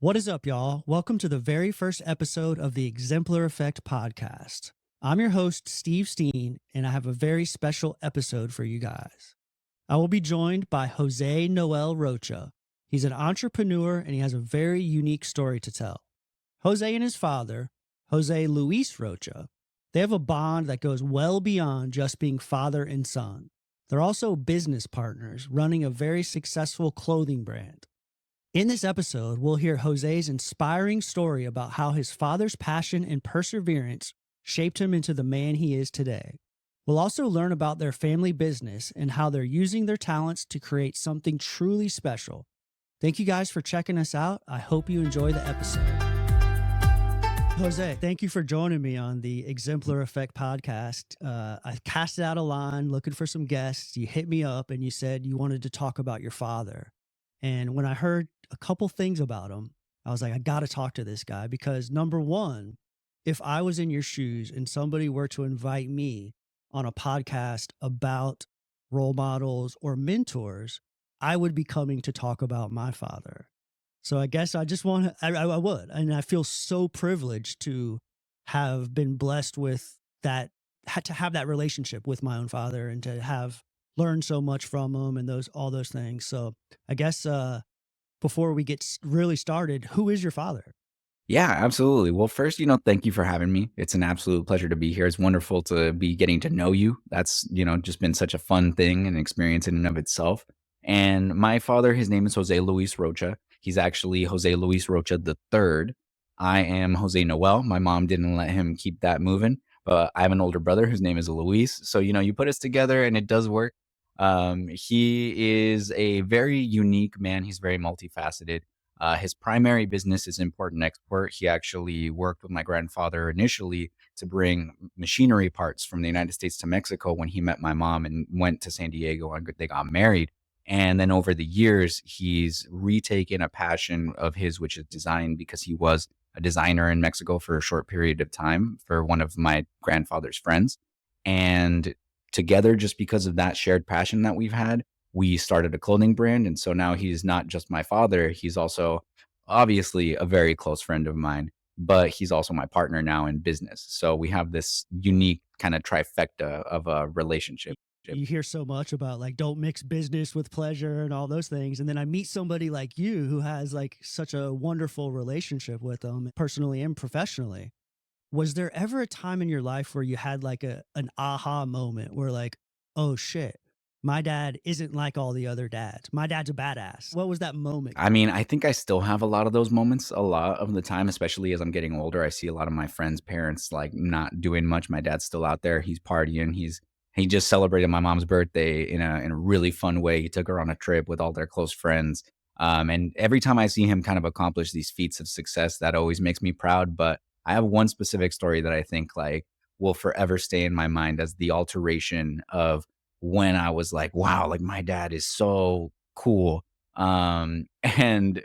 What is up, y'all? Welcome to the very first episode of the Exemplar Effect Podcast. I'm your host, Steve Steen, and I have a very special episode for you guys. I will be joined by Jose Noel Rocha. He's an entrepreneur and he has a very unique story to tell. Jose and his father, Jose Luis Rocha, they have a bond that goes well beyond just being father and son. They're also business partners running a very successful clothing brand. In this episode, we'll hear Jose's inspiring story about how his father's passion and perseverance shaped him into the man he is today. We'll also learn about their family business and how they're using their talents to create something truly special. Thank you guys for checking us out. I hope you enjoy the episode. Jose, thank you for joining me on the Exemplar Effect Podcast. I cast out a line looking for some guests. You hit me up and you said you wanted to talk about your father. And when I heard a couple things about him, I was like, I got to talk to this guy because number one, if I was in your shoes and somebody were to invite me on a podcast about role models or mentors, I would be coming to talk about my father. So I guess I just want to, I would. And I feel so privileged to have been blessed with that, had to have that relationship with my own father and to have learned so much from him and all those things. So I guess before we get really started, who is your father? Yeah, absolutely. Well, first, thank you for having me. It's an absolute pleasure to be here. It's wonderful to be getting to know you. That's, just been such a fun thing and experience in and of itself. And my father, his name is Jose Luis Rocha. He's actually Jose Luis Rocha the third. I am Jose Noel. My mom didn't let him keep that moving, but I have an older brother whose name is Luis. So, you put us together and it does work. He is a very unique man. He's very multifaceted. His primary business is import and export. He actually worked with my grandfather initially to bring machinery parts from the United States to Mexico when he met my mom and went to San Diego and they got married. And then over the years, he's retaken a passion of his, which is design, because he was a designer in Mexico for a short period of time for one of my grandfather's friends. And together, just because of that shared passion that we've had, we started a clothing brand. And so now he's not just my father. He's also obviously a very close friend of mine, but he's also my partner now in business. So we have this unique kind of trifecta of a relationship. You hear so much about like, don't mix business with pleasure and all those things. And then I meet somebody like you who has like such a wonderful relationship with them personally and professionally. Was there ever a time in your life where you had like an aha moment where like, oh shit, my dad isn't like all the other dads. My dad's a badass. What was that moment? I mean, I think I still have a lot of those moments a lot of the time, especially as I'm getting older. I see a lot of my friends' parents like not doing much. My dad's still out there. He's partying. He just celebrated my mom's birthday in a really fun way. He took her on a trip with all their close friends. And every time I see him kind of accomplish these feats of success, that always makes me proud. But I have one specific story that I think like will forever stay in my mind as the alteration of when I was like, wow, like my dad is so cool. And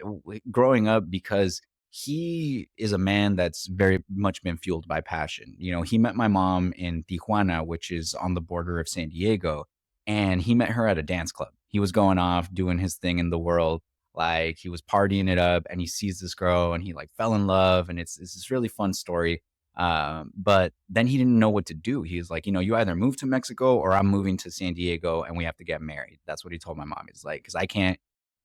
growing up, because he is a man that's very much been fueled by passion. He met my mom in Tijuana, which is on the border of San Diego, and he met her at a dance club. He was going off doing his thing in the world. Like he was partying it up and he sees this girl and he like fell in love. And it's this really fun story. But then he didn't know what to do. He was like, you either move to Mexico or I'm moving to San Diego and we have to get married. That's what he told my mom. He's like, because I can't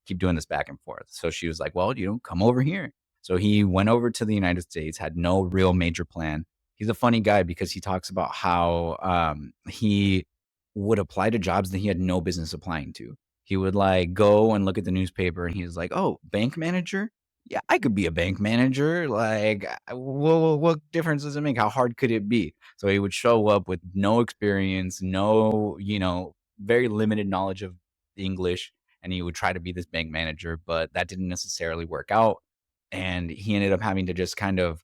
keep doing this back and forth. So she was like, well, come over here. So he went over to the United States, had no real major plan. He's a funny guy because he talks about how he would apply to jobs that he had no business applying to. He would like go and look at the newspaper and he was like, oh, bank manager? Yeah, I could be a bank manager. Like, what difference does it make? How hard could it be? So he would show up with no experience, no, very limited knowledge of English, and he would try to be this bank manager, but that didn't necessarily work out. And he ended up having to just kind of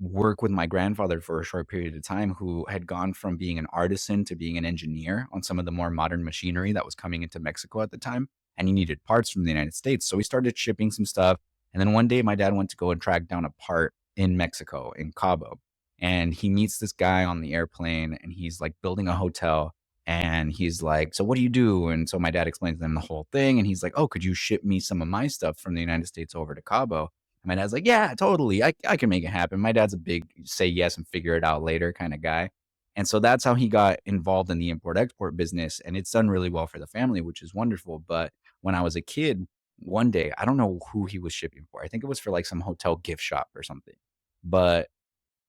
work with my grandfather for a short period of time, who had gone from being an artisan to being an engineer on some of the more modern machinery that was coming into Mexico at the time. And he needed parts from the United States. So he started shipping some stuff. And then one day my dad went to go and track down a part in Mexico, in Cabo. And he meets this guy on the airplane and he's like building a hotel. And he's like, so what do you do? And so my dad explains to him the whole thing. And he's like, oh, could you ship me some of my stuff from the United States over to Cabo? And my dad's like, yeah, totally. I can make it happen. My dad's a big say yes and figure it out later kind of guy. And so that's how he got involved in the import export business. And it's done really well for the family, which is wonderful. But when I was a kid, one day, I don't know who he was shipping for. I think it was for like some hotel gift shop or something. But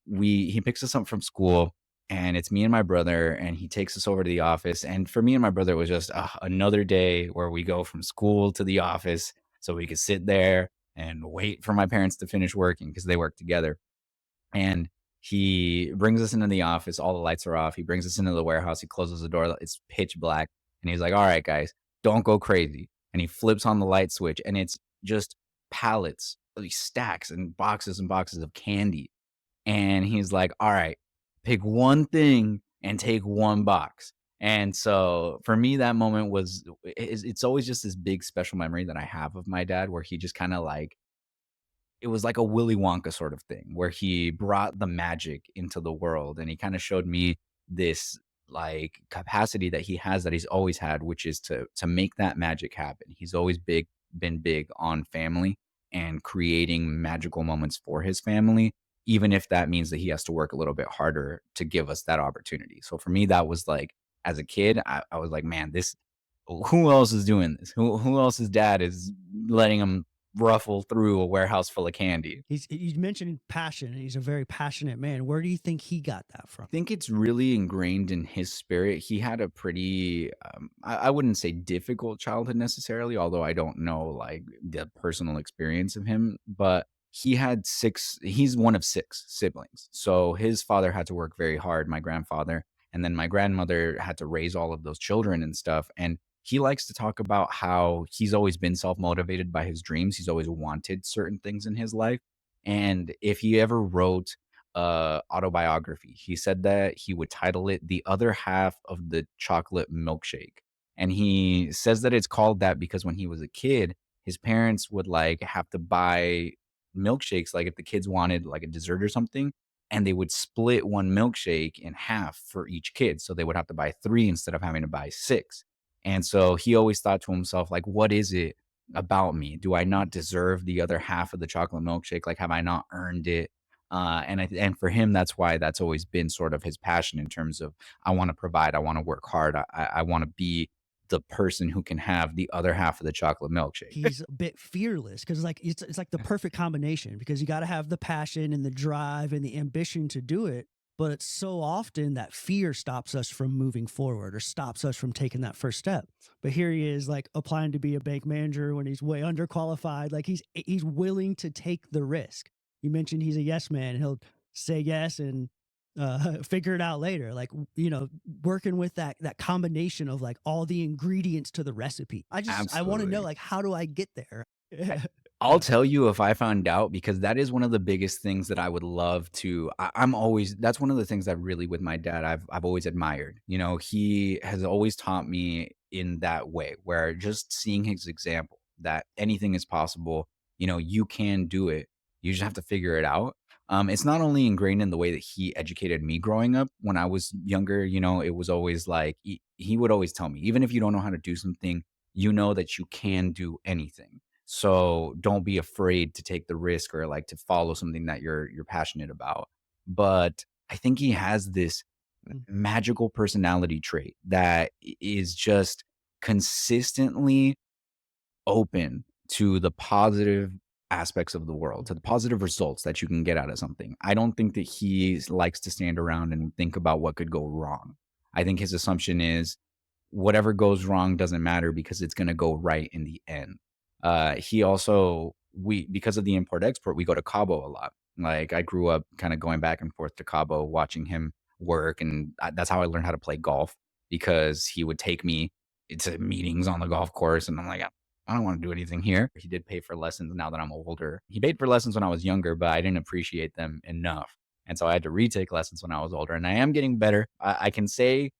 he picks us up from school, and it's me and my brother, and he takes us over to the office. And for me and my brother, it was just another day where we go from school to the office so we could sit there and wait for my parents to finish working because they work together. And he brings us into the office. All the lights are off. He brings us into the warehouse. He closes the door. It's pitch black. And he's like, all right, guys, don't go crazy. And he flips on the light switch, and it's just pallets, these stacks and boxes of candy. And he's like, all right, pick one thing and take one box. And so for me, that moment it's always just this big special memory that I have of my dad where he just kind of like, it was like a Willy Wonka sort of thing where he brought the magic into the world, and he kind of showed me this like capacity that he has that he's always had, which is to make that magic happen. He's always been big on family and creating magical moments for his family, even if that means that he has to work a little bit harder to give us that opportunity. So for me, that was like, as a kid, I was like, man, this, who else is doing this? Who else's dad is letting him ruffle through a warehouse full of candy? You mentioned passion, and he's a very passionate man. Where do you think he got that from? I think it's really ingrained in his spirit. He had a pretty, I wouldn't say difficult childhood necessarily, although I don't know like the personal experience of him, but he's one of six siblings. So his father had to work very hard, my grandfather, and then my grandmother had to raise all of those children and stuff. And he likes to talk about how he's always been self motivated by his dreams. He's always wanted certain things in his life. And if he ever wrote autobiography, he said that he would title it "The Other Half of the Chocolate Milkshake." And he says that it's called that because when he was a kid, his parents would like have to buy milkshakes, like if the kids wanted like a dessert or something, and they would split one milkshake in half for each kid. So they would have to buy three instead of having to buy six. And so he always thought to himself, like, what is it about me? Do I not deserve the other half of the chocolate milkshake? Like, have I not earned it? And for him, that's why that's always been sort of his passion in terms of, I want to provide, I want to work hard, I want to be the person who can have the other half of the chocolate milkshake. He's a bit fearless because like it's like the perfect combination because you got to have the passion and the drive and the ambition to do it. But it's so often that fear stops us from moving forward or stops us from taking that first step. But here he is, like applying to be a bank manager when he's way underqualified. Like he's willing to take the risk. You mentioned he's a yes man, and he'll say yes and figure it out later. Like, you know, working with that combination of like all the ingredients to the recipe. I want to know, Absolutely. like, how do I get there? I'll tell you if I found out, because that is one of the biggest things that I would love to. I'm always, that's one of the things that really with my dad I've always admired. You know, he has always taught me in that way, where just seeing his example that anything is possible. You know, you can do it. You just have to figure it out. It's not only ingrained in the way that he educated me growing up when I was younger. You know, it was always like he would always tell me, even if you don't know how to do something, you know that you can do anything, so don't be afraid to take the risk or like to follow something that you're passionate about. But I think he has this Mm. magical personality trait that is just consistently open to the positive aspects of the world, to the positive results that you can get out of something. I don't think that he likes to stand around and think about what could go wrong. I think his assumption is whatever goes wrong doesn't matter because it's going to go right in the end. He also, we, because of the import export, we go to Cabo a lot. Like I grew up kind of going back and forth to Cabo, watching him work. And that's how I learned how to play golf, because he would take me to meetings on the golf course. And I'm like, I don't want to do anything here. He did pay for lessons now that I'm older. He paid for lessons when I was younger, but I didn't appreciate them enough. And so I had to retake lessons when I was older. And I am getting better. I can say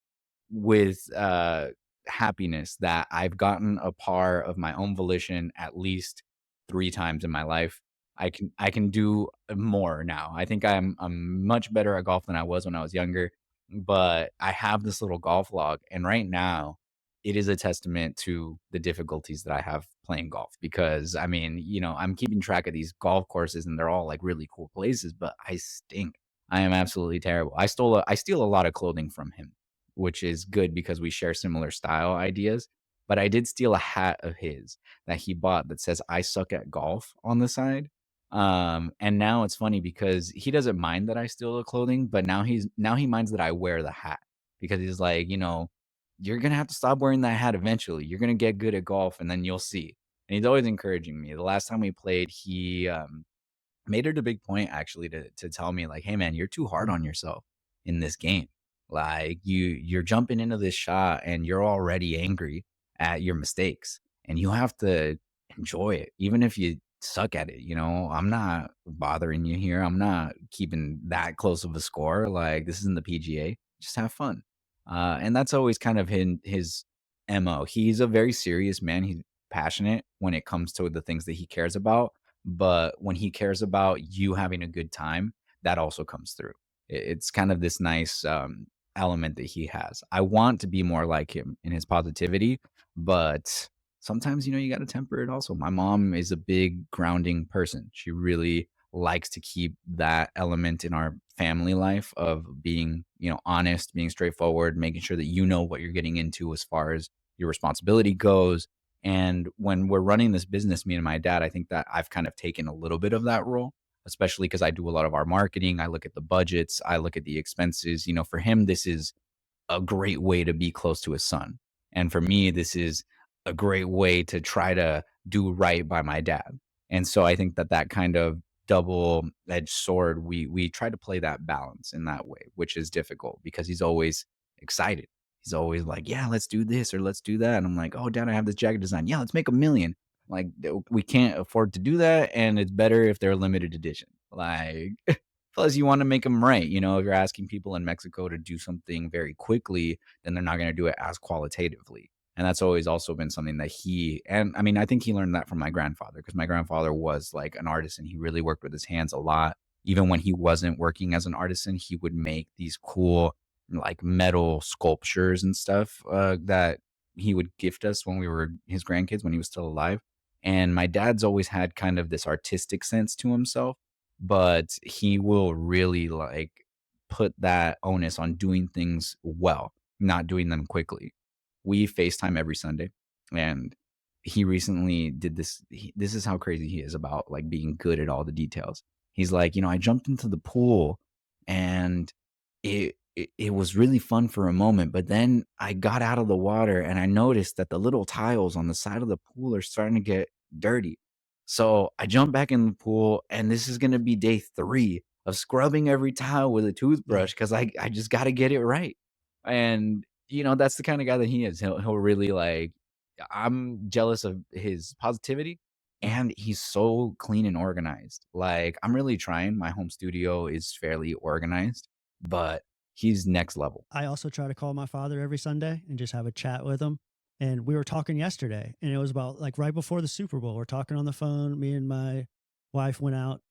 with happiness that I've gotten a par of my own volition at least 3 times in my life. I can do more now. I think I'm much better at golf than I was when I was younger, but I have this little golf log, and right now it is a testament to the difficulties that I have playing golf because I mean, I'm keeping track of these golf courses and they're all like really cool places, but I stink. I am absolutely terrible. I steal a lot of clothing from him, which is good because we share similar style ideas. But I did steal a hat of his that he bought that says "I suck at golf" on the side. And now it's funny because he doesn't mind that I steal the clothing, but now he minds that I wear the hat because he's like, you're gonna have to stop wearing that hat eventually. You're gonna get good at golf, and then you'll see. And he's always encouraging me. The last time we played, he made it a big point actually to tell me like, "Hey man, you're too hard on yourself in this game. Like you're jumping into this shot and you're already angry at your mistakes, and you have to enjoy it, even if you suck at it. I'm not bothering you here. I'm not keeping that close of a score. Like this isn't the PGA. Just have fun." And that's always kind of his mo. He's a very serious man. He's passionate when it comes to the things that he cares about, but when he cares about you having a good time, that also comes through. It's kind of this nice element that he has. I want to be more like him in his positivity, but sometimes you got to temper it also. My mom is a big grounding person. She really likes to keep that element in our family life of being, honest, being straightforward, making sure that you know what you're getting into as far as your responsibility goes. And when we're running this business, me and my dad, I think that I've kind of taken a little bit of that role, especially because I do a lot of our marketing. I look at the budgets, I look at the expenses. For him, this is a great way to be close to his son. And for me, this is a great way to try to do right by my dad. And so I think that that kind of double-edged sword, we try to play that balance in that way, which is difficult because he's always excited. He's always like, "Yeah, let's do this or let's do that." And I'm like, "Oh, dad, I have this jacket design. Yeah, let's make 1,000,000." Like, we can't afford to do that, and it's better if they're limited edition. Like, plus, you want to make them right. If you're asking people in Mexico to do something very quickly, then they're not going to do it as qualitatively. And that's always also been something that and I mean, I think he learned that from my grandfather because my grandfather was like an artisan. He really worked with his hands a lot. Even when he wasn't working as an artisan, he would make these cool, like metal sculptures and stuff that he would gift us when we were his grandkids when he was still alive. And my dad's always had kind of this artistic sense to himself, but he will really like put that onus on doing things well, not doing them quickly. We FaceTime every Sunday, and he recently did this. This is how crazy he is about like being good at all the details. He's like, I jumped into the pool, and it was really fun for a moment, but then I got out of the water and I noticed that the little tiles on the side of the pool are starting to get dirty. So I jumped back in the pool, and this is gonna be day 3 of scrubbing every tile with a Yeah. toothbrush because I just got to get it right. And that's the kind of guy that he is. He'll really like. I'm jealous of his positivity, and he's so clean and organized. Like I'm really trying. My home studio is fairly organized, but he's next level. I also try to call my father every Sunday and just have a chat with him. And we were talking yesterday, and it was about like right before the Super Bowl. We're talking on the phone. Me and my wife went out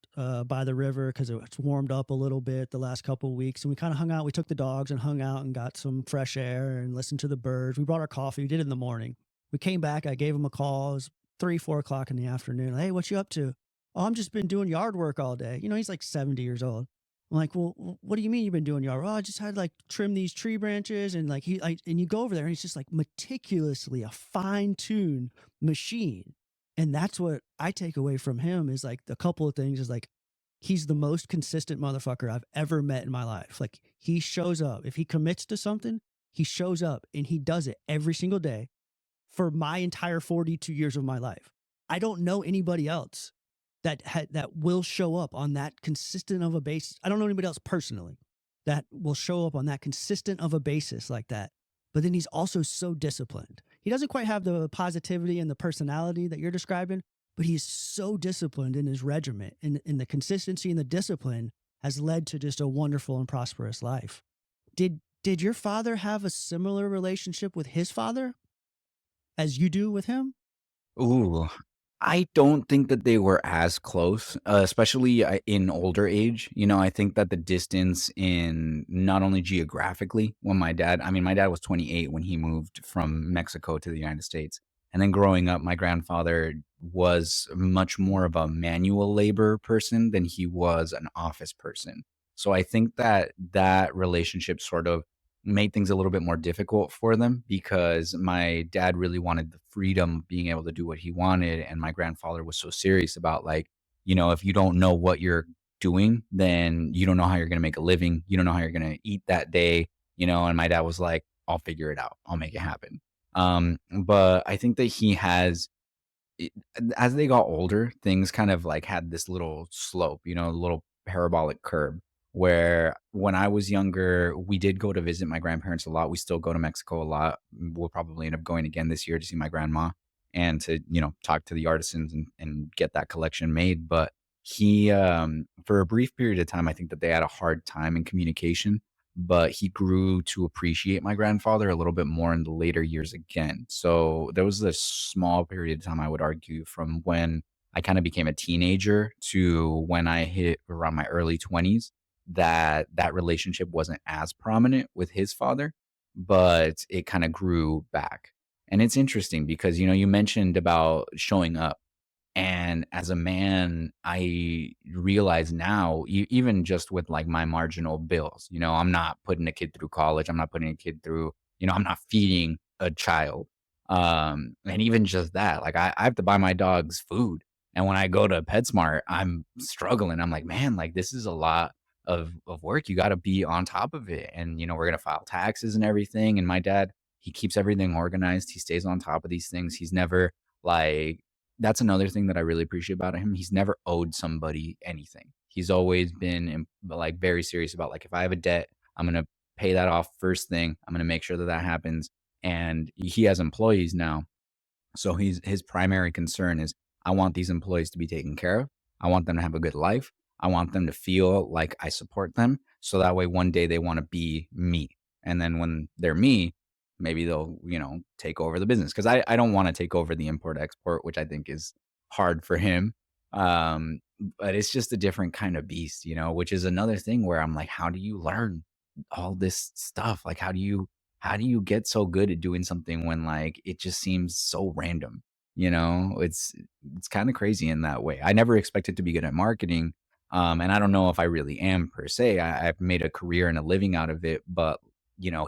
by the river because it's warmed up a little bit the last couple of weeks, and we kind of hung out. We took the dogs and hung out and got some fresh air and listened to the birds. We brought our coffee. We did it in the morning. We came back. I gave him a call. It was 3, 4 o'clock in the afternoon. Hey, what you up to? Oh, I'm just been doing yard work all day. He's like 70 years old. I'm like, well, what do you mean you've been doing yard? Oh, I just had to like trim these tree branches, and like and you go over there and he's just like meticulously a fine-tuned machine. And that's what I take away from him is like a couple of things is like he's the most consistent motherfucker I've ever met in my life. Like he shows up. If he commits to something, he shows up and he does it every single day for my entire 42 years of my life. I don't know anybody else that will show up on that consistent of a basis. I don't know anybody else personally that will show up on that consistent of a basis like that. But then he's also so disciplined. He doesn't quite have the positivity and the personality that you're describing, but he's so disciplined in his regiment, and the consistency and the discipline has led to just a wonderful and prosperous life. Did your father have a similar relationship with his father as you do with him? Ooh, I don't think that they were as close, especially in older age. I think that the distance in not only geographically, when my dad was 28 when he moved from Mexico to the United States. And then growing up, my grandfather was much more of a manual labor person than he was an office person. So I think that that relationship sort of made things a little bit more difficult for them because my dad really wanted the freedom of being able to do what he wanted. And my grandfather was so serious about, like, if you don't know what you're doing, then you don't know how you're going to make a living. You don't know how you're going to eat that day, and my dad was like, I'll figure it out. I'll make it happen. But I think that he has it as they got older, things kind of like had this little slope, a little parabolic curve where when I was younger, we did go to visit my grandparents a lot. We still go to Mexico a lot. We'll probably end up going again this year to see my grandma and to, talk to the artisans and get that collection made. But for a brief period of time, I think that they had a hard time in communication, but he grew to appreciate my grandfather a little bit more in the later years again. So there was this small period of time, I would argue, from when I kind of became a teenager to when I hit around my early 20s, that relationship wasn't as prominent with his father, but it kind of grew back. And it's interesting because, you mentioned about showing up. And as a man, I realize now, even just with like my marginal bills, I'm not putting a kid through college. I'm not putting a kid through, I'm not feeding a child. And even just that, like I have to buy my dogs food. And when I go to PetSmart, I'm struggling. I'm like, man, like this is a lot of work. You got to be on top of it. And, we're going to file taxes and everything. And my dad, he keeps everything organized. He stays on top of these things. He's never like, that's another thing that I really appreciate about him. He's never owed somebody anything. He's always been like very serious about like if I have a debt, I'm gonna pay that off first thing. I'm gonna make sure that that happens. And he has employees now, so his primary concern is I want these employees to be taken care of. I want them to have a good life. I want them to feel like I support them. So that way one day they want to be me. And then when they're me, maybe they'll, take over the business. Cause I don't want to take over the import export, which I think is hard for him. But it's just a different kind of beast, which is another thing where I'm like, how do you learn all this stuff? Like how do you get so good at doing something when like it just seems so random? It's kind of crazy in that way. I never expected to be good at marketing. And I don't know if I really am per se. I've made a career and a living out of it, but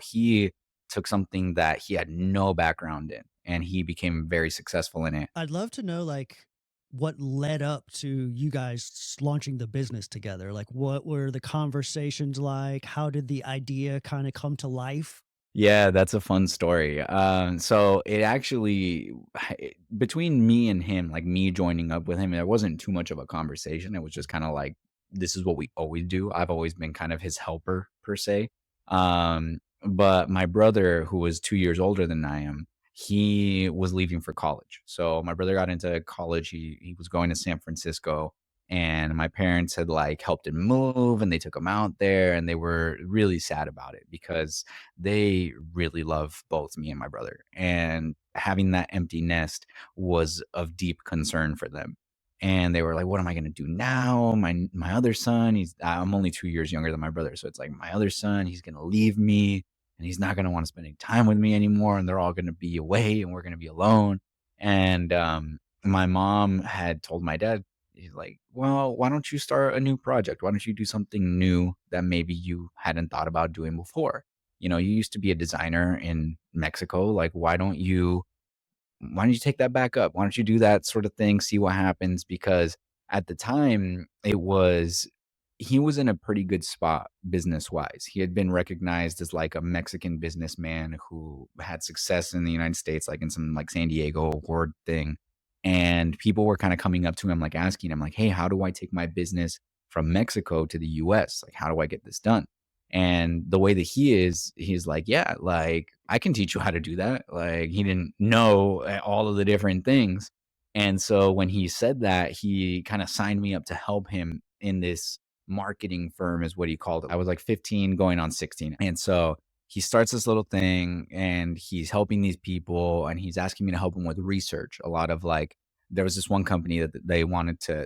he took something that he had no background in and he became very successful in it. I'd love to know like what led up to you guys launching the business together. Like what were the conversations like? How did the idea kind of come to life? Yeah, that's a fun story. So it actually between me and him, like me joining up with him, there wasn't too much of a conversation. It was just kind of like this is what we always do. I've always been kind of his helper per se. But my brother, who was 2 years older than I am, he was leaving for college. So my brother got into college. He was going to San Francisco, and my parents had like helped him move, and they took him out there, and they were really sad about it because they really love both me and my brother. And having that empty nest was of deep concern for them. And they were like, what am I going to do now? My other son, I'm only 2 years younger than my brother. So it's like my other son, he's going to leave me and he's not going to want to spend any time with me anymore. And they're all going to be away and we're going to be alone. And my mom had told my dad, he's like, well, why don't you start a new project? Why don't you do something new that maybe you hadn't thought about doing before? You used to be a designer in Mexico. Like, why don't you take that back up? Why don't you do that sort of thing? See what happens. Because at the time, he was in a pretty good spot business wise. He had been recognized as like a Mexican businessman who had success in the United States, like in some like San Diego award thing. And people were kind of coming up to him, like asking him, like, hey, how do I take my business from Mexico to the US? Like, how do I get this done? And the way that he's like, yeah, like I can teach you how to do that. Like he didn't know all of the different things. And so when he said that, he kind of signed me up to help him in this marketing firm, is what he called it. I was like 15 going on 16. And so he starts this little thing and he's helping these people and he's asking me to help him with research, a lot of like there was this one company that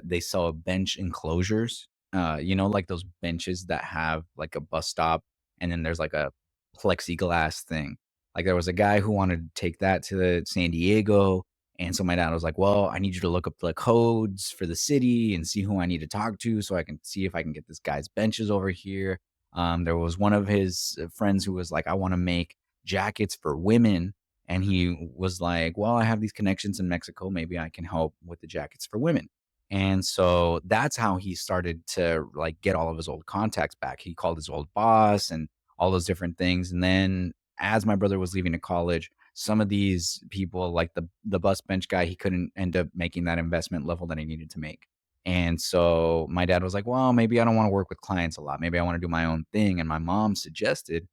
they sell bench enclosures, like those benches that have like a bus stop and then there's like a plexiglass thing. Like there was a guy who wanted to take that to San Diego. And so my dad was like, well, I need you to look up the codes for the city and see who I need to talk to so I can see if I can get this guy's benches over here. There was one of his friends who was like, I want to make jackets for women. And he was like, well, I have these connections in Mexico. Maybe I can help with the jackets for women. And so that's how he started to like get all of his old contacts back. He called his old boss and all those different things. And then as my brother was leaving to college, some of these people, like the bus bench guy, he couldn't end up making that investment level that he needed to make. And so my dad was like, well, maybe I don't want to work with clients a lot. Maybe I want to do my own thing. And my mom suggested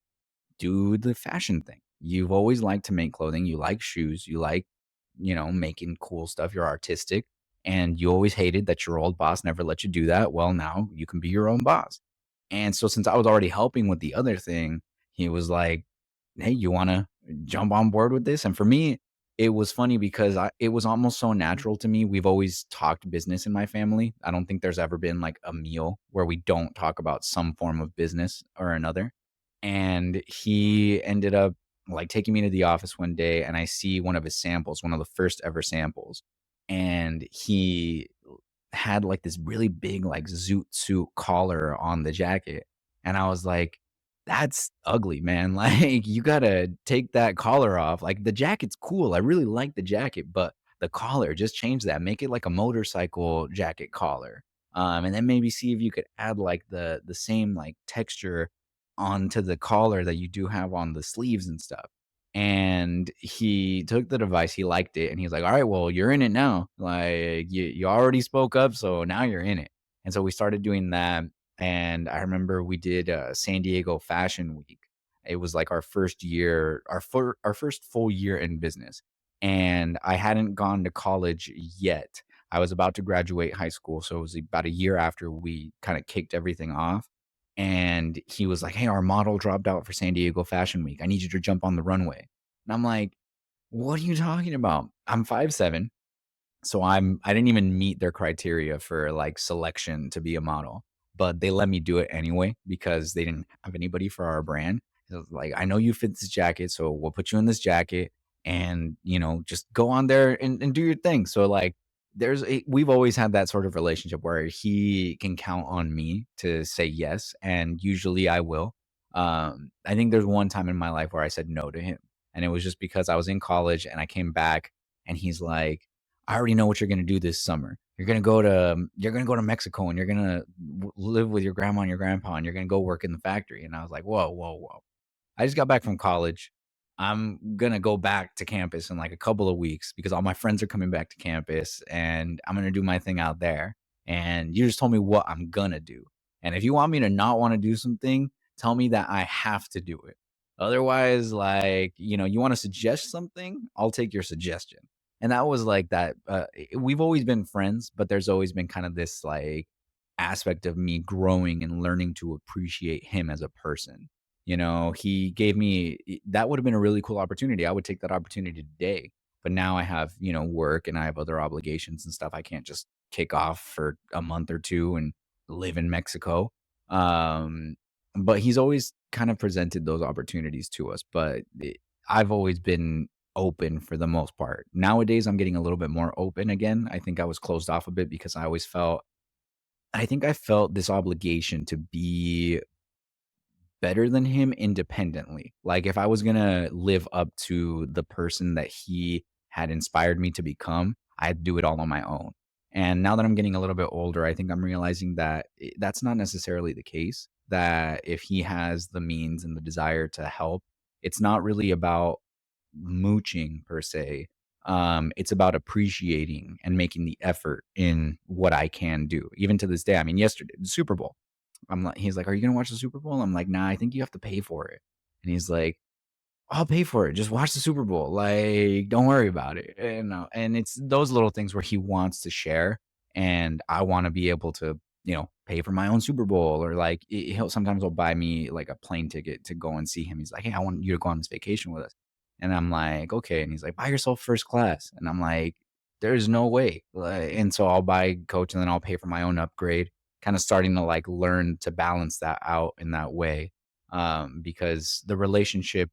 do the fashion thing. You've always liked to make clothing. You like shoes. You like, making cool stuff. You're artistic. And you always hated that your old boss never let you do that. Well, now you can be your own boss. And so since I was already helping with the other thing, he was like, hey, you want to jump on board with this? And for me, it was funny because it was almost so natural to me. We've always talked business in my family. I don't think there's ever been like a meal where we don't talk about some form of business or another. And he ended up like taking me to the office one day and I see one of his samples, one of the first ever samples. And he had like this really big like zoot suit collar on the jacket. And I was like, that's ugly, man. Like you gotta take that collar off. Like the jacket's cool. I really like the jacket, but the collar, just change that. Make it like a motorcycle jacket collar. And then maybe see if you could add like the same like texture onto the collar that you do have on the sleeves and stuff. And he took the device, he liked it, and he was like, "All right, well, you're in it now. Like you already spoke up, so now you're in it." And so we started doing that. And I remember we did San Diego Fashion Week. It was like our first year, our first full year in business. And I hadn't gone to college yet. I was about to graduate high school, so it was about a year after we kind of kicked everything off. And he was like, "Hey, our model dropped out for San Diego Fashion Week. I need you to jump on the runway." And I'm like, "What are you talking about? I'm 5'7". So I didn't even meet their criteria for like selection to be a model, but they let me do it anyway because they didn't have anybody for our brand. It was like, I know you fit this jacket, so we'll put you in this jacket and just go on there and do your thing. So like we've always had that sort of relationship where he can count on me to say yes, and usually I will. I think there's one time in my life where I said no to him, and it was just because I was in college and I came back and he's like, I already know what you're gonna do this summer. You're gonna go to Mexico and you're gonna live with your grandma and your grandpa and you're gonna go work in the factory. And I was like, whoa, whoa, whoa. I just got back from college. I'm gonna go back to campus in like a couple of weeks because all my friends are coming back to campus and I'm gonna do my thing out there. And you just told me what I'm gonna do. And if you want me to not want to do something, tell me that I have to do it. Otherwise, like, you want to suggest something, I'll take your suggestion. And that was like that. We've always been friends, but there's always been kind of this like aspect of me growing and learning to appreciate him as a person. He gave me that would have been a really cool opportunity. I would take that opportunity today. But now I have, work and I have other obligations and stuff. I can't just kick off for a month or two and live in Mexico. Um, but he's always kind of presented those opportunities to us. But I've always been open for the most part. Nowadays, I'm getting a little bit more open again. I think I was closed off a bit because I think I felt this obligation to be better than him independently. Like if I was going to live up to the person that he had inspired me to become, I'd do it all on my own. And now that I'm getting a little bit older, I think I'm realizing that that's not necessarily the case. That if he has the means and the desire to help, it's not really about mooching per se. It's about appreciating and making the effort in what I can do. Even to this day, I mean, yesterday, the Super Bowl. He's like, "Are you gonna watch the Super Bowl?" I'm like, "Nah, I think you have to pay for it." And he's like, "I'll pay for it. Just watch the Super Bowl. Like, don't worry about it." And it's those little things where he wants to share, and I want to be able to, pay for my own Super Bowl, or like he'll buy me like a plane ticket to go and see him. He's like, "Hey, I want you to go on this vacation with us," and I'm like, "Okay." And he's like, "Buy yourself first class," and I'm like, there's no way. And so I'll buy coach and then I'll pay for my own upgrade, kind of starting to like learn to balance that out in that way. Because the relationship,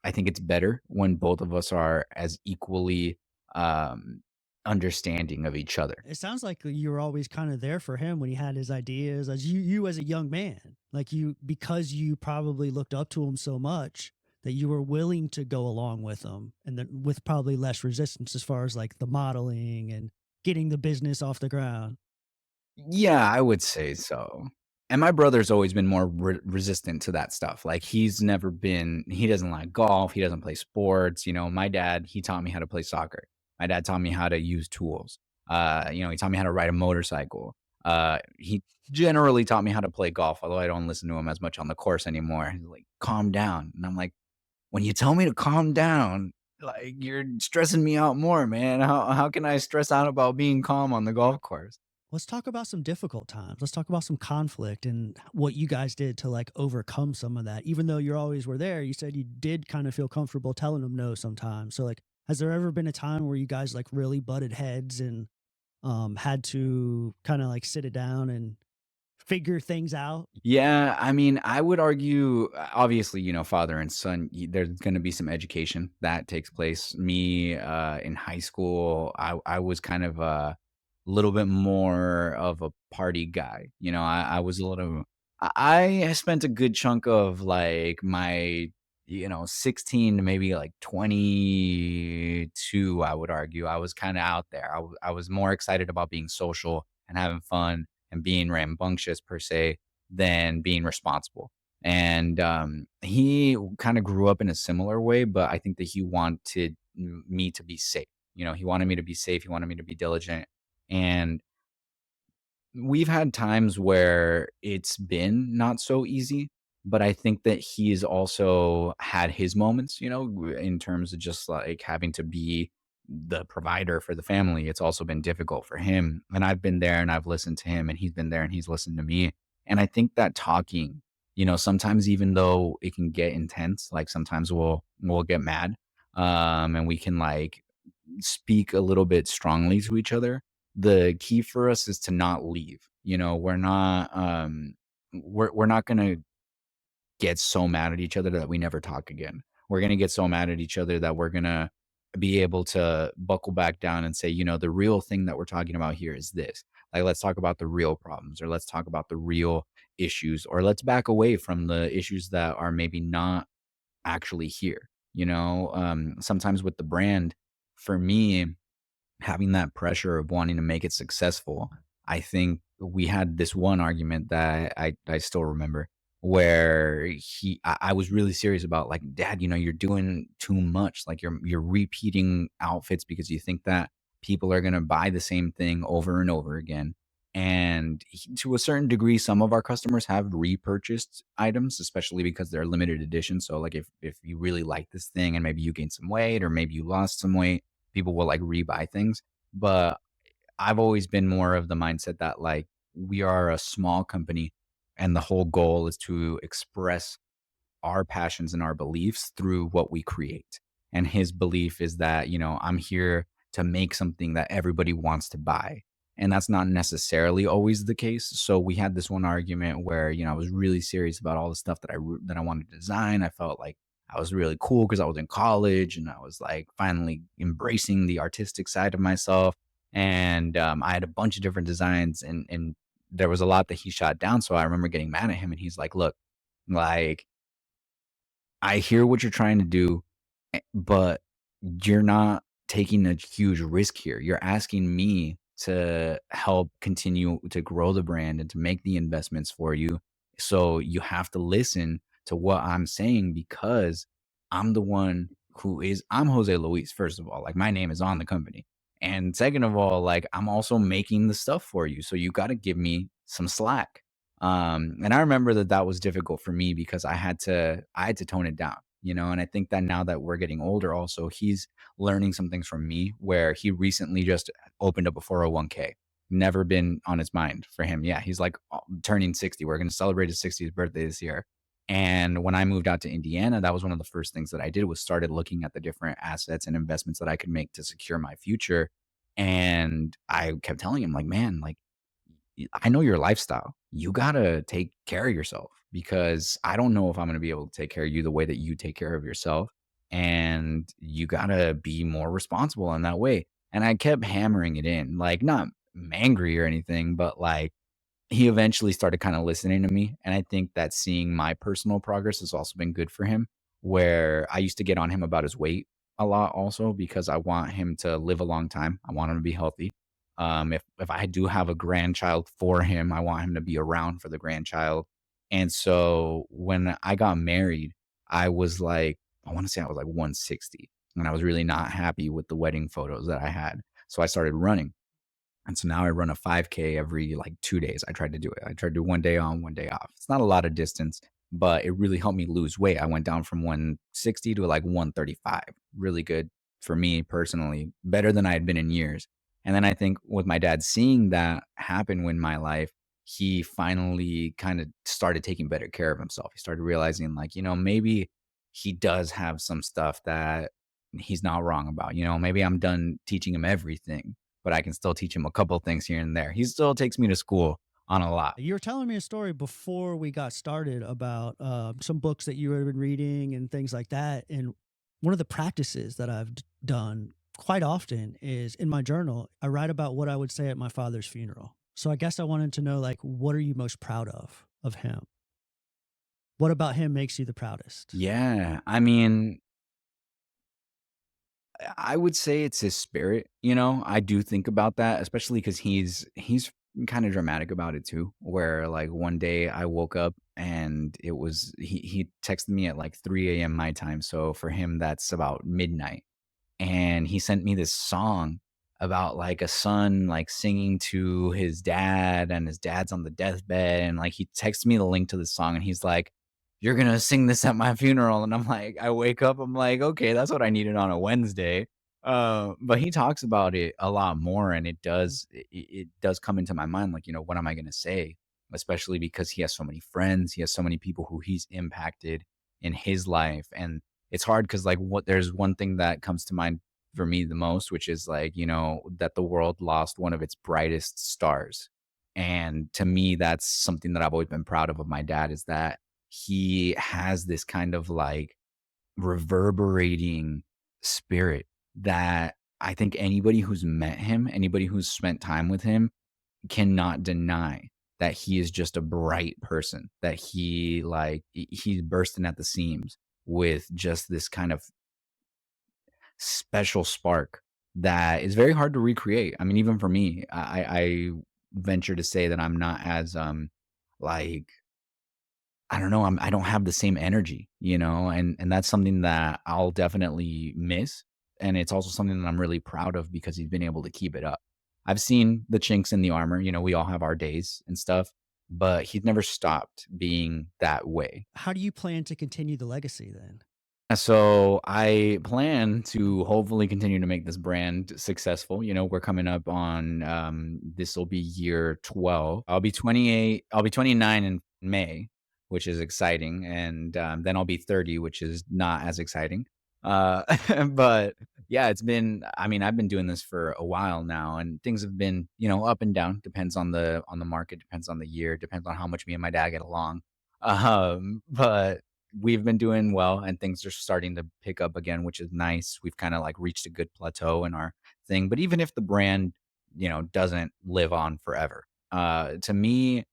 I think it's better when both of us are as equally um, understanding of each other. It sounds like you were always kind of there for him when he had his ideas, as you as a young man, like you, because you probably looked up to him so much that you were willing to go along with him, and then with probably less resistance as far as like the modeling and getting the business off the ground. Yeah, I would say so. And my brother's always been more resistant to that stuff. Like he doesn't like golf. He doesn't play sports. My dad, he taught me how to play soccer. My dad taught me how to use tools. He taught me how to ride a motorcycle. He generally taught me how to play golf, although I don't listen to him as much on the course anymore. He's like, calm down. And I'm like, when you tell me to calm down, like you're stressing me out more, man. How can I stress out about being calm on the golf course? Let's talk about some difficult times. Let's talk about some conflict and what you guys did to like overcome some of that. Even though you always were there, you said you did kind of feel comfortable telling them no sometimes. So like, has there ever been a time where you guys like really butted heads and had to kind of like sit it down and figure things out? Yeah, I mean, I would argue, obviously, father and son, there's going to be some education that takes place. Me, in high school, I was kind of a little bit more of a party guy. I was a little, I spent a good chunk of like my, 16 to maybe like 22, I would argue. I was kind of out there. I was more excited about being social and having fun and being rambunctious per se than being responsible. And he kind of grew up in a similar way, but I think that he wanted me to be safe. He wanted me to be safe. He wanted me to be diligent. And we've had times where it's been not so easy, but I think that he's also had his moments, in terms of just like having to be the provider for the family. It's also been difficult for him. And I've been there and I've listened to him, and he's been there and he's listened to me. And I think that talking, sometimes even though it can get intense, like sometimes we'll get mad, and we can like speak a little bit strongly to each other. The key for us is to not leave. We're not going to get so mad at each other that we never talk again. We're going to get so mad at each other that we're going to be able to buckle back down and say, the real thing that we're talking about here is this. Like, let's talk about the real problems, or let's talk about the real issues, or let's back away from the issues that are maybe not actually here. Sometimes with the brand, for me, having that pressure of wanting to make it successful, I think we had this one argument that I still remember, where I was really serious about, like, dad, you're doing too much. Like you're repeating outfits because you think that people are going to buy the same thing over and over again. And to a certain degree, some of our customers have repurchased items, especially because they're limited edition. So like if you really like this thing and maybe you gained some weight or maybe you lost some weight, people will like rebuy things. But I've always been more of the mindset that like we are a small company and the whole goal is to express our passions and our beliefs through what we create. And his belief is that, I'm here to make something that everybody wants to buy. And that's not necessarily always the case. So we had this one argument where, I was really serious about all the stuff that I wanted to design. I felt like I was really cool because I was in college and I was like finally embracing the artistic side of myself. And I had a bunch of different designs, and there was a lot that he shot down. So I remember getting mad at him, and he's like, look, like, I hear what you're trying to do, but you're not taking a huge risk here. You're asking me to help continue to grow the brand and to make the investments for you. So you have to listen to what I'm saying, because I'm the one I'm Jose Luis, first of all. Like, my name is on the company. And second of all, like, I'm also making the stuff for you. So you got to give me some slack. And I remember that that was difficult for me because I had to tone it down, and I think that now that we're getting older, also, he's learning some things from me, where he recently just opened up a 401k. Never been on his mind for him. Yeah. He's like turning 60. We're going to celebrate his 60th birthday this year. And when I moved out to Indiana, that was one of the first things that I did, was started looking at the different assets and investments that I could make to secure my future. And I kept telling him like, "Man, like, I know your lifestyle. You gotta take care of yourself because I don't know if I'm gonna be able to take care of you the way that you take care of yourself. And you gotta be more responsible in that way." And I kept hammering it in, like, not angry or anything, but like he eventually started kinda listening to me, and I think that seeing my personal progress has also been good for him, where I used to get on him about his weight a lot also because I want him to live a long time. I want him to be healthy. If I do have a grandchild for him, I want him to be around for the grandchild. And so when I got married, I was like, I wanna say I was like 160, and I was really not happy with the wedding photos that I had. So I started running. And so now I run a 5K every like 2 days. I tried to do it. I tried to do one day on, one day off. It's not a lot of distance, but it really helped me lose weight. I went down from 160 to like 135. Really good for me personally, better than I had been in years. And then I think with my dad seeing that happen in my life, he finally kind of started taking better care of himself. He started realizing, like, maybe he does have some stuff that he's not wrong about. Maybe I'm done teaching him everything, but I can still teach him a couple things here and there. He still takes me to school on a lot. You were telling me a story before we got started about some books that you had been reading and things like that. And one of the practices that I've done quite often is in my journal, I write about what I would say at my father's funeral. So I guess I wanted to know, like, what are you most proud of him? What about him makes you the proudest? Yeah, I mean, I would say it's his spirit, I do think about that, especially because he's kinda dramatic about it too, where, like, one day I woke up and he texted me at, like, 3 a.m. my time, so for him, that's about midnight. And he sent me this song about like a son like singing to his dad, and his dad's on the deathbed, and like he texted me the link to the song, and he's like, "You're gonna sing this at my funeral." And I'm like, I wake up, I'm like, okay, that's what I needed on a Wednesday. But he talks about it a lot more, and it does come into my mind, like, what am I gonna say, especially because he has so many friends, he has so many people who he's impacted in his life. And it's hard because, like, what there's one thing that comes to mind for me the most, which is like, that the world lost one of its brightest stars. And to me, that's something that I've always been proud of my dad, is that he has this kind of like reverberating spirit that I think anybody who's met him, anybody who's spent time with him, cannot deny that he is just a bright person, that he's bursting at the seams with just this kind of special spark that is very hard to recreate. I mean, even for me, I venture to say that I'm not as like, I don't know, I don't have the same energy, and that's something that I'll definitely miss. And it's also something that I'm really proud of because he's been able to keep it up. I've seen the chinks in the armor, we all have our days and stuff, but he's never stopped being that way. How do you plan to continue the legacy then? So I plan to hopefully continue to make this brand successful. We're coming up on this will be year 12. I'll be 28, I'll be 29 in May, which is exciting. And then I'll be 30, which is not as exciting. Uh but yeah, I mean, I've been doing this for a while now, and things have been, up and down. Depends on the market, depends on the year, depends on how much me and my dad get along. But we've been doing well, and things are starting to pick up again, which is nice. We've kind of like reached a good plateau in our thing. But even if the brand, doesn't live on forever, to me,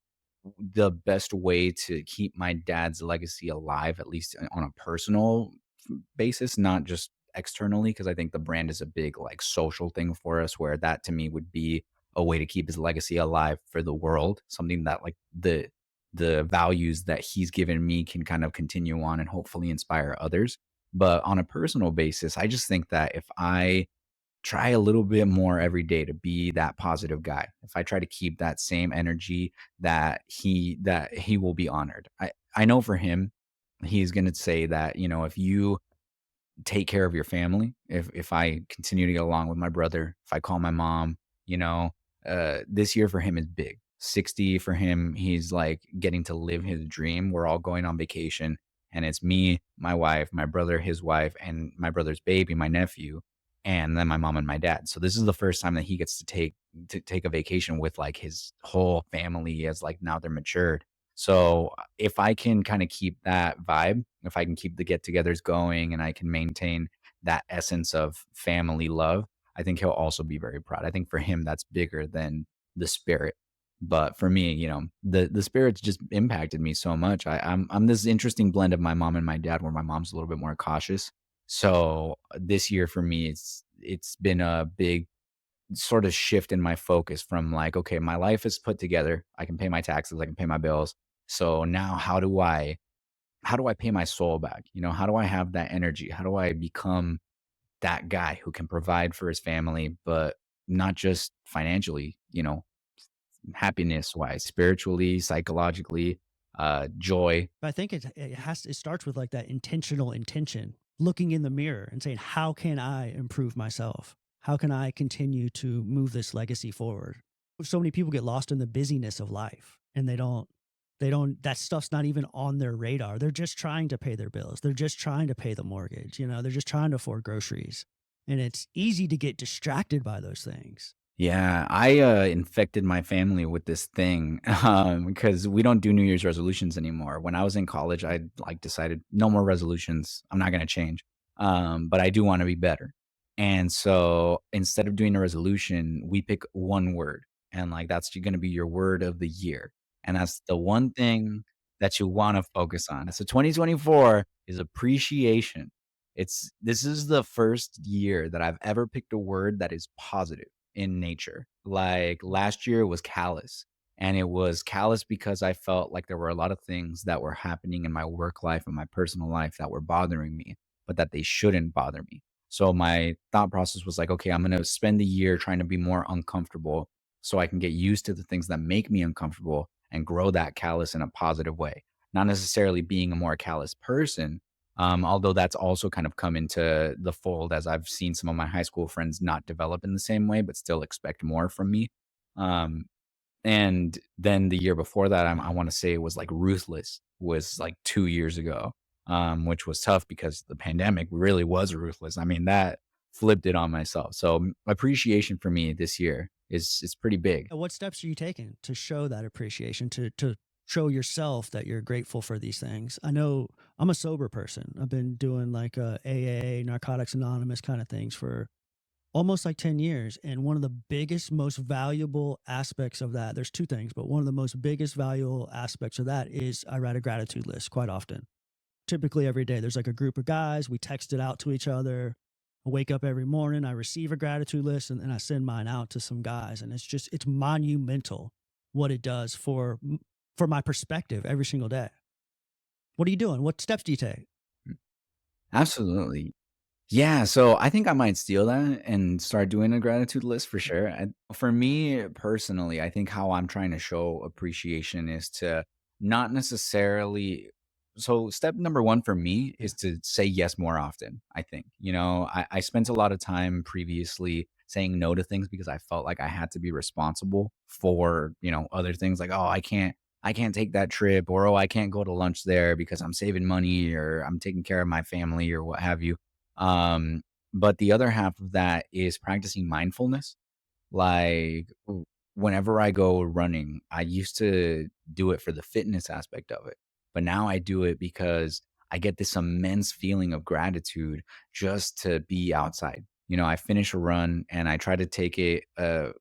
the best way to keep my dad's legacy alive, at least on a personal basis, not just externally, because I think the brand is a big like social thing for us, where that to me would be a way to keep his legacy alive for the world, something that like the values that he's given me can kind of continue on and hopefully inspire others. But on a personal basis, I just think that if I try a little bit more every day to be that positive guy, if I try to keep that same energy, that he will be honored. I know for him, he's going to say that, if you take care of your family, if I continue to get along with my brother, if I call my mom, this year for him is big. 60 for him, he's like getting to live his dream. We're all going on vacation, and it's me, my wife, my brother, his wife, and my brother's baby, my nephew. and then my mom and my dad. So this is the first time that he gets to take a vacation with like his whole family as like now they're matured. So if I can kind of keep that vibe, if I can keep the get-togethers going and I can maintain that essence of family love, I think he'll also be very proud. I think for him that's bigger than the spirit. But for me, the spirit's just impacted me so much. I'm this interesting blend of my mom and my dad, where my mom's a little bit more cautious. So this year for me, it's been a big sort of shift in my focus from like, okay, my life is put together. I can pay my taxes, I can pay my bills. So now how do I pay my soul back? How do I have that energy? How do I become that guy who can provide for his family, but not just financially, happiness wise, spiritually, psychologically, joy. I think it starts with like that intentional intention, looking in the mirror and saying, how can I improve myself? How can I continue to move this legacy forward? So many people get lost in the busyness of life, and they don't that stuff's not even on their radar. They're just trying to pay their bills. They're just trying to pay the mortgage, they're just trying to afford groceries. And it's easy to get distracted by those things. Yeah, I infected my family with this thing because we don't do New Year's resolutions anymore. When I was in college, I like decided no more resolutions. I'm not going to change, but I do want to be better. And so instead of doing a resolution, we pick one word, and like that's going to be your word of the year, and that's the one thing that you want to focus on. So 2024 is appreciation. This is the first year that I've ever picked a word that is positive in nature. Like last year was callous. And it was callous because I felt like there were a lot of things that were happening in my work life and my personal life that were bothering me, but that they shouldn't bother me. So my thought process was like, okay, I'm going to spend the year trying to be more uncomfortable so I can get used to the things that make me uncomfortable and grow that callous in a positive way. Not necessarily being a more callous person, although that's also kind of come into the fold as I've seen some of my high school friends not develop in the same way, but still expect more from me. Um, and then the year before that, I want to say it was like ruthless was like 2 years ago, which was tough because the pandemic really was ruthless. I mean, that flipped it on myself. So appreciation for me this year is pretty big. And what steps are you taking to show that appreciation, to show yourself that you're grateful for these things? I know I'm a sober person. I've been doing like AA, Narcotics Anonymous kind of things for almost like 10 years. And one of the biggest, most valuable aspects of that, there's two things, but one of the most biggest valuable aspects of that is I write a gratitude list quite often. Typically every day, there's like a group of guys, we text it out to each other. I wake up every morning, I receive a gratitude list, and I send mine out to some guys. And it's monumental what it does for my perspective every single day. What are you doing? What steps do you take? Absolutely. Yeah, so I think I might steal that and start doing a gratitude list for sure. For me personally, I think how I'm trying to show appreciation is to not necessarily. So, step number one for me Yeah. is to say yes more often. I think, I spent a lot of time previously saying no to things because I felt like I had to be responsible for, other things like, oh, I can't take that trip, or oh, I can't go to lunch there because I'm saving money or I'm taking care of my family or what have you. um, but the other half of that is practicing mindfulness. Like, whenever I go running, I used to do it for the fitness aspect of it, but now I do it because I get this immense feeling of gratitude just to be outside. I finish a run and I try to take a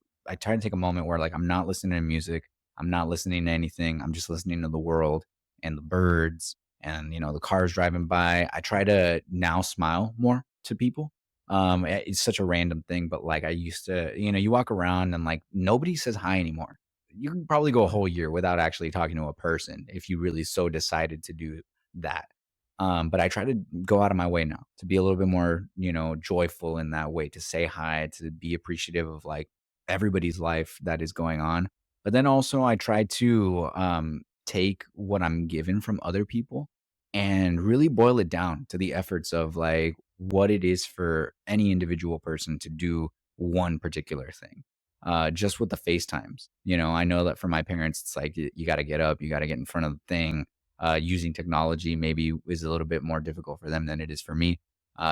moment where like I'm not listening to music, I'm not listening to anything, I'm just listening to the world and the birds and the cars driving by. I try to now smile more to people. It's such a random thing, but like I used to, you walk around and like nobody says hi anymore. You can probably go a whole year without actually talking to a person if you really so decided to do that. But I try to go out of my way now to be a little bit more, joyful in that way, to say hi, to be appreciative of like everybody's life that is going on. But then also I try to take what I'm given from other people and really boil it down to the efforts of like what it is for any individual person to do one particular thing. Just with the FaceTimes, I know that for my parents, it's like you got to get up, you got to get in front of the thing. Using technology maybe is a little bit more difficult for them than it is for me.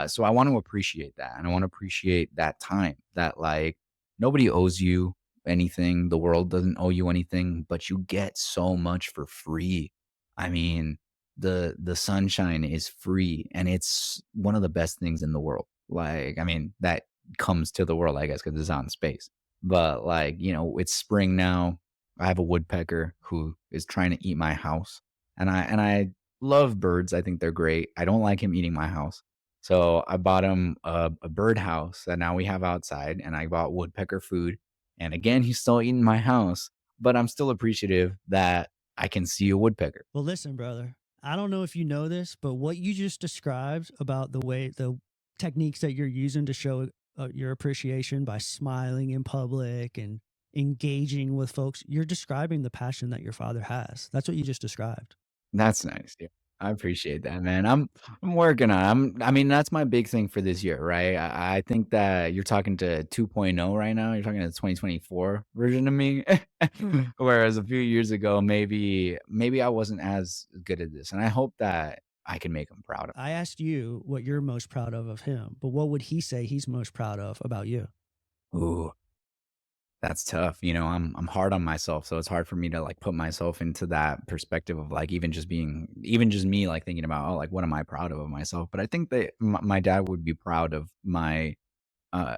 So I want to appreciate that. And I want to appreciate that time that like nobody owes you anything. The world doesn't owe you anything, but you get so much for free. I mean, the sunshine is free and it's one of the best things in the world. Like, I mean, that comes to the world, I guess, because it's out in space. But like, it's spring now. I have a woodpecker who is trying to eat my house. And I love birds. I think they're great. I don't like him eating my house. So I bought him a bird house that now we have outside, and I bought woodpecker food. And again, he's still eating my house, but I'm still appreciative that I can see a woodpecker. Well, listen, brother, I don't know if you know this, but what you just described about the techniques that you're using to show your appreciation by smiling in public and engaging with folks, you're describing the passion that your father has. That's what you just described. That's nice. Yeah. I appreciate that, man. I'm working on it. I mean, that's my big thing for this year, right? I think that you're talking to 2.0 right now. You're talking to the 2024 version of me. Whereas a few years ago, maybe I wasn't as good at this. And I hope that I can make him proud of I asked you what you're most proud of him, but what would he say he's most proud of about you? me. Ooh, that's tough. I'm hard on myself, so it's hard for me to like put myself into that perspective of like even just me like thinking about, oh, like what am I proud of myself? But I think that my dad would be proud of my uh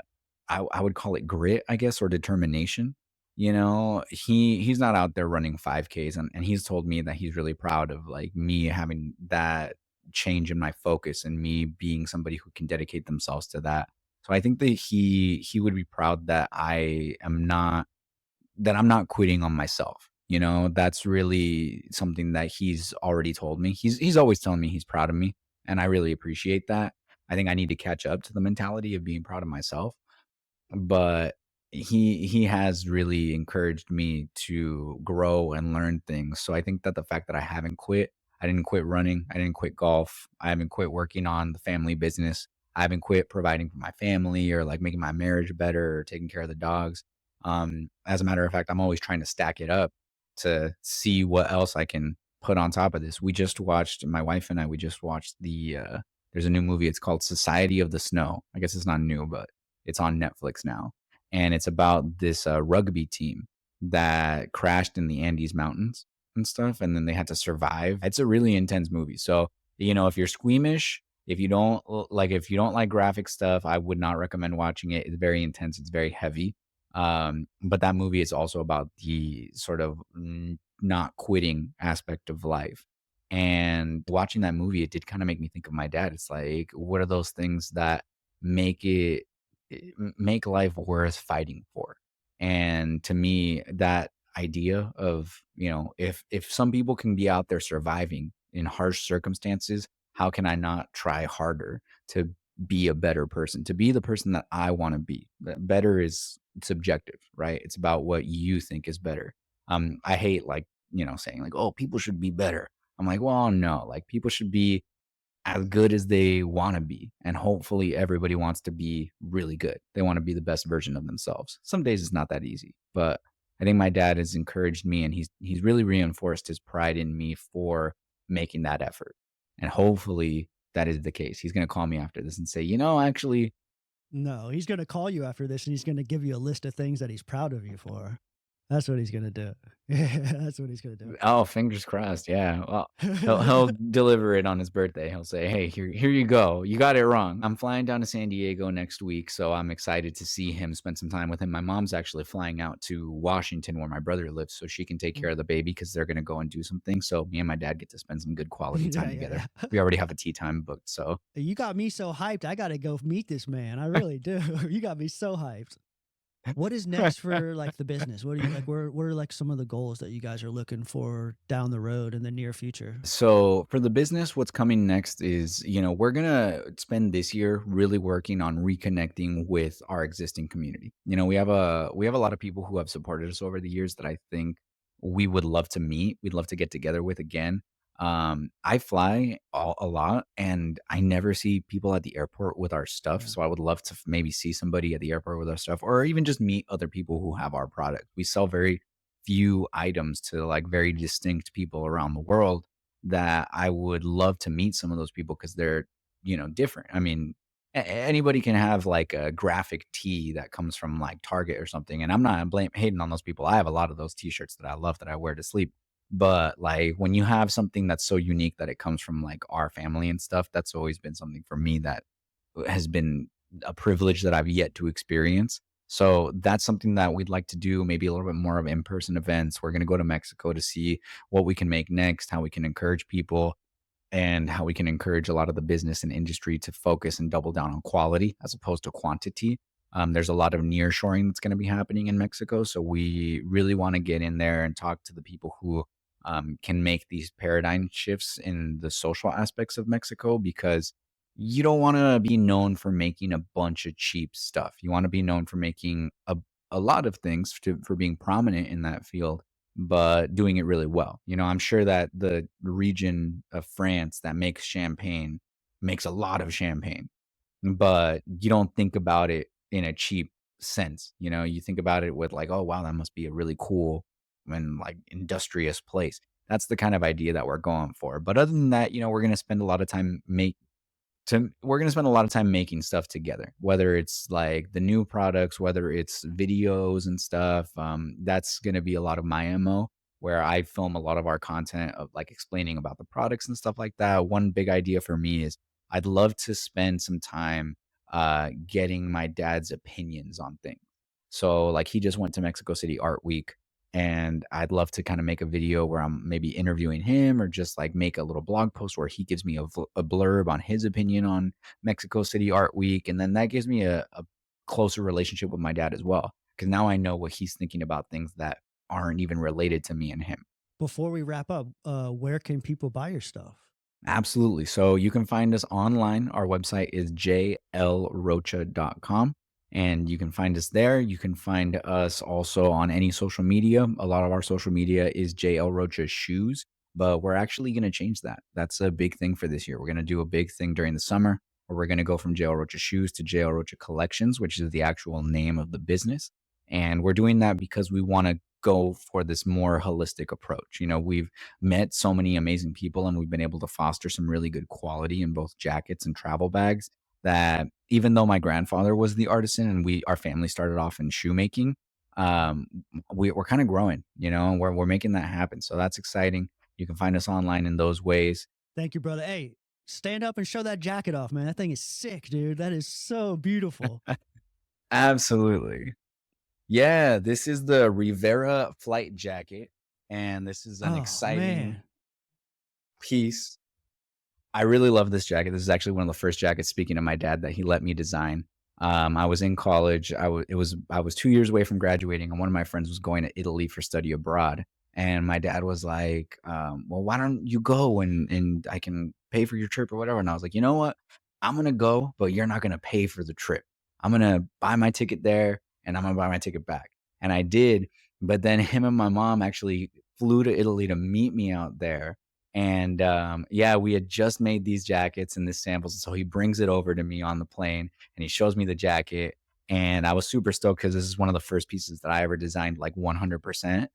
I would call it grit, I guess, or determination. He's not out there running 5Ks, and he's told me that he's really proud of like me having that change in my focus and me being somebody who can dedicate themselves to that. So I think that he would be proud that I'm not quitting on myself. That's really something that he's already told me. He's always telling me he's proud of me, and I really appreciate that. I think I need to catch up to the mentality of being proud of myself, but he has really encouraged me to grow and learn things. So I think that the fact that I didn't quit running, I didn't quit golf, I haven't quit working on the family business, I haven't quit providing for my family or like making my marriage better or taking care of the dogs. As a matter of fact, I'm always trying to stack it up to see what else I can put on top of this. My wife and I, we just watched there's a new movie. It's called Society of the Snow. I guess it's not new, but it's on Netflix now, and it's about this rugby team that crashed in the Andes Mountains and stuff, and then they had to survive. It's a really intense movie. So, if you're squeamish, if you don't like graphic stuff, I would not recommend watching it. It's very intense. It's very heavy. But that movie is also about the sort of not quitting aspect of life. And watching that movie, it did kind of make me think of my dad. It's like, what are those things that make make life worth fighting for? And to me, that idea of, if some people can be out there surviving in harsh circumstances, how can I not try harder to be a better person, to be the person that I want to be? Better is subjective, right? It's about what you think is better. I hate like, saying like, oh, people should be better. I'm like, well, no, like people should be as good as they want to be. And hopefully everybody wants to be really good. They want to be the best version of themselves. Some days it's not that easy, but I think my dad has encouraged me and he's really reinforced his pride in me for making that effort. And hopefully that is the case. He's going to call me after this and say, actually, No, he's going to call you after this and he's going to give you a list of things that he's proud of you for. That's what he's going to do. That's what he's going to oh, fingers crossed. Yeah. Well, he'll deliver it on his birthday. He'll say, "Hey, here you go. You got it wrong." I'm flying down to San Diego next week, so I'm excited to see him, spend some time with him. My mom's actually flying out to Washington where my brother lives so she can take care of the baby because they're going to go and do some things. So me and my dad get to spend some good quality do. time together. We already have a tea time booked, so You got me so hyped. I got to go meet this man. I really do. You got me so hyped. What is next for like the business? What are you like? What are like some of the goals that you guys are looking for down the road in the near future? So for the business, what's coming next is, we're gonna spend this year really working on reconnecting with our existing community. We have a lot of people who have supported us over the years that I think we would love to meet. We'd love to get together with again. I fly a lot, and I never see people at the airport with our stuff. Yeah. So I would love to maybe see somebody at the airport with our stuff, or even just meet other people who have our product. We sell very few items to like very distinct people around the world that I would love to meet some of those people because they're different. I mean, anybody can have like a graphic tee that comes from like Target or something. And I'm not hating on those people. I have a lot of those t-shirts that I love that I wear to sleep. But like when you have something that's so unique that it comes from like our family and stuff, that's always been something for me that has been a privilege that I've yet to experience. So that's something that we'd like to do, maybe a little bit more of in-person events. We're going to go to Mexico to see what we can make next, how we can encourage people, and how we can encourage a lot of the business and industry to focus and double down on quality as opposed to quantity. There's a lot of nearshoring that's going to be happening in Mexico. So we really want to get in there and talk to the people who can make these paradigm shifts in the social aspects of Mexico, because you don't want to be known for making a bunch of cheap stuff. You want to be known for making a lot of things for being prominent in that field, but doing it really well. I'm sure that the region of France that makes champagne makes a lot of champagne, but you don't think about it in a cheap sense. You think about it with like, oh wow, that must be a really cool and like industrious place. That's the kind of idea that we're going for. But other than that, we're going to spend a lot of time we're going to spend a lot of time making stuff together, whether it's like the new products, whether it's videos and stuff. That's going to be a lot of my MO, where I film a lot of our content of like explaining about the products and stuff like that. One big idea for me is I'd love to spend some time getting my dad's opinions on things. So like he just went to Mexico City Art Week, and I'd love to kind of make a video where I'm maybe interviewing him, or just like make a little blog post where he gives me a blurb on his opinion on Mexico City Art Week. And then that gives me a closer relationship with my dad as well, because now I know what he's thinking about things that aren't even related to me and him. Before we wrap up, where can people buy your stuff? Absolutely. So you can find us online. Our website is jlrocha.com, and you can find us there. You can find us also on any social media. A lot of our social media is JL Rocha Shoes, but we're actually going to change that. That's a big thing for this year. We're going to do a big thing during the summer where we're going to go from JL Rocha Shoes to JL Rocha Collections, which is the actual name of the business. And we're doing that because we want to go for this more holistic approach. We've met so many amazing people, and we've been able to foster some really good quality in both jackets and travel bags, that even though my grandfather was the artisan and our family started off in shoemaking, we're kind of growing, and we're making that happen. So that's exciting. You can find us online in those ways. Thank you, brother. Hey, stand up and show that jacket off, man. That thing is sick, dude. That is so beautiful. Absolutely. Yeah, this is the Rivera flight jacket, and this is an Oh, exciting man. piece. I really love this jacket. This is actually one of the first jackets, speaking of my dad, that he let me design. I was in college. I was 2 years away from graduating, and one of my friends was going to Italy for study abroad. And my dad was like, "Well, why don't you go and I can pay for your trip or whatever." And I was like, "You know what? I'm gonna go, but you're not gonna pay for the trip. I'm gonna buy my ticket there, and I'm gonna buy my ticket back." And I did. But then him and my mom actually flew to Italy to meet me out there, and yeah, we had just made these jackets and this samples. So he brings it over to me on the plane, and he shows me the jacket. And I was super stoked because this is one of the first pieces that I ever designed like 100%.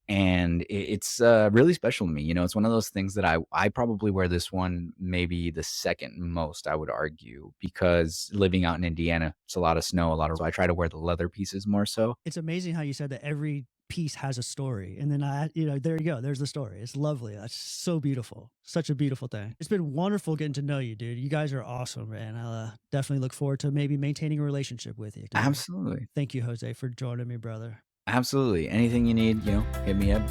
And it's really special to me. It's one of those things that I probably wear this one maybe the second most, I would argue, because living out in Indiana, it's a lot of snow, so I try to wear the leather pieces more so. It's amazing how you said that every piece has a story. And then there you go. There's the story. It's lovely. That's so beautiful. Such a beautiful thing. It's been wonderful getting to know you, dude. You guys are awesome, man. I'll definitely look forward to maybe maintaining a relationship with you, dude. Absolutely. Thank you, Jose, for joining me, brother. Absolutely. Anything you need, hit me up.